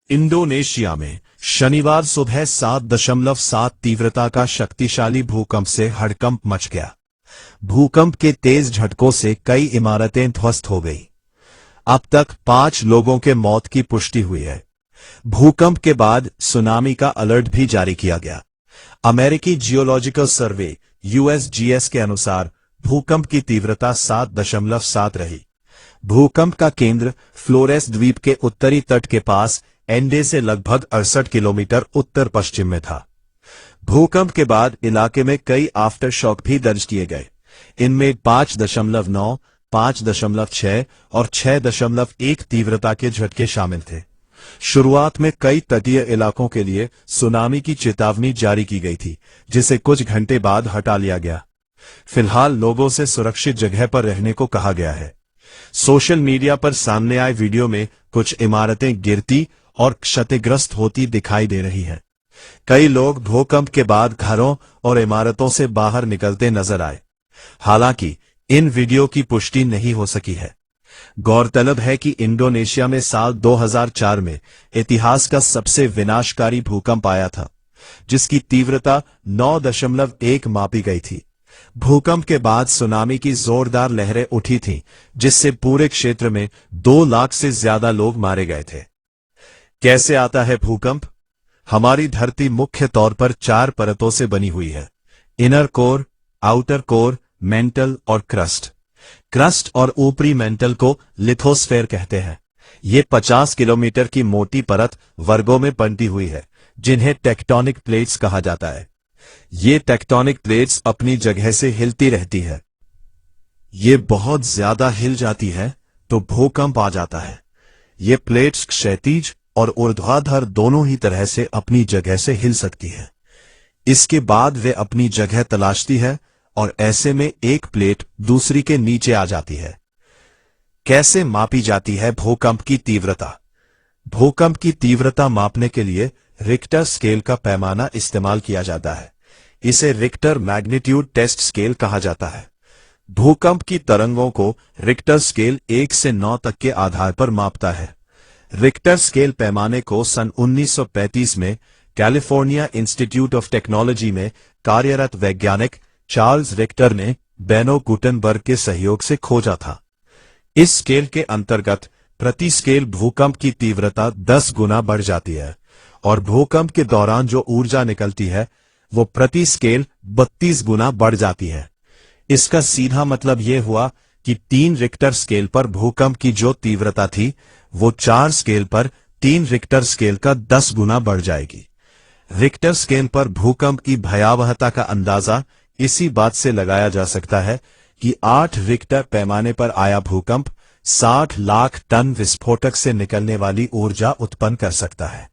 Indonesia में शनिवार सुबह 7.7 तीव्रता का शक्तिशाली भूकंप से हड़कंप मच गया। भूकंप के तेज झटकों से कई इमारतें ध्वस्त हो गई। अब तक 5 लोगों के मौत की पुष्टि हुई है। भूकंप के बाद सुनामी का अलर्ट भी जारी किया गया। अमेरिकी जियोलॉजिकल सर्वे (USGS) के अनुसार भूकंप की तीव्रता 7.7 रही। भूकंप का केंद्र फ्लोरेस द्वीप के उत्तरी तट के पास एंडे से लगभग 68 किलोमीटर उत्तर पश्चिम में था। भूकंप के बाद इलाके में कई आफ्टर शॉक भी दर्ज किए गए। इनमें 5.9, 5.6 और 6.1 तीव्रता के झटके शामिल थे। शुरुआत में कई तटीय इलाकों के लिए सुनामी की चेतावनी जारी की गई थी, जिसे कुछ घंटे बाद हटा लिया गया। फिलहाल लोगों से सुरक्षित जगह पर रहने को कहा गया है। सोशल मीडिया पर सामने आए वीडियो में कुछ इमारतें गिरती और क्षतिग्रस्त होती दिखाई दे रही हैं। कई लोग भूकंप के बाद घरों और इमारतों से बाहर निकलते नजर आए। हालांकि इन वीडियो की पुष्टि नहीं हो सकी है। गौरतलब है कि इंडोनेशिया में साल 2004 में इतिहास का सबसे विनाशकारी भूकंप आया था, जिसकी तीव्रता 9.1 मापी गई थी। भूकंप के बाद सुनामी की जोरदार लहरें उठी थीं, जिससे पूरे क्षेत्र में 2 लाख से ज्यादा लोग मारे गए थे। कैसे आता है भूकंप? हमारी धरती मुख्य तौर पर 4 परतों से बनी हुई है: inner core, outer core, mental और क्रस्ट। क्रस्ट और ऊपरी मेंटल को लिथोस्फेयर कहते हैं। ये 50 किलोमीटर की मोटी परत वर्गों में बंटी हुई है, जिन्हें टेक्टोनिक प्लेट्स कहा जाता है। ये टेक्टोनिक प्लेट्स अपनी जगह से हिलती रहती है। ये बहुत ज्यादा हिल जाती है तो भूकंप आ जाता है। ये प्लेट्स क्षैतिज और ऊर्ध्वाधर दोनों ही तरह से अपनी जगह से हिल सकती है। इसके बाद वे अपनी जगह तलाशती है और ऐसे में एक प्लेट दूसरी के नीचे आ जाती है। कैसे मापी जाती है भूकंप की तीव्रता? भूकंप की तीव्रता मापने के लिए रिक्टर स्केल का पैमाना इस्तेमाल किया जाता है। इसे रिक्टर मैग्नीट्यूड टेस्ट स्केल कहा जाता है। भूकंप की तरंगों को रिक्टर स्केल 1 से 9 तक के आधार पर मापता है। रिक्टर स्केल पैमाने को सन 1935 में कैलिफोर्निया इंस्टीट्यूट ऑफ टेक्नोलॉजी में कार्यरत वैज्ञानिक चार्ल्स रिक्टर ने बेनो गुटेनबर्ग के सहयोग से खोजा था। इस स्केल के अंतर्गत प्रति स्केल भूकंप की तीव्रता 10 गुना बढ़ जाती है और भूकंप के दौरान जो ऊर्जा निकलती है वो प्रति स्केल 32 गुना बढ़ जाती है। इसका सीधा मतलब यह हुआ कि 3 रिक्टर स्केल पर भूकंप की जो तीव्रता थी वो 4 स्केल पर 3 रिक्टर स्केल का 10 गुना बढ़ जाएगी। रिक्टर स्केल पर भूकंप की भयावहता का अंदाजा इसी बात से लगाया जा सकता है कि 8 रिक्टर पैमाने पर आया भूकंप 60 लाख टन विस्फोटक से निकलने वाली ऊर्जा उत्पन्न कर सकता है।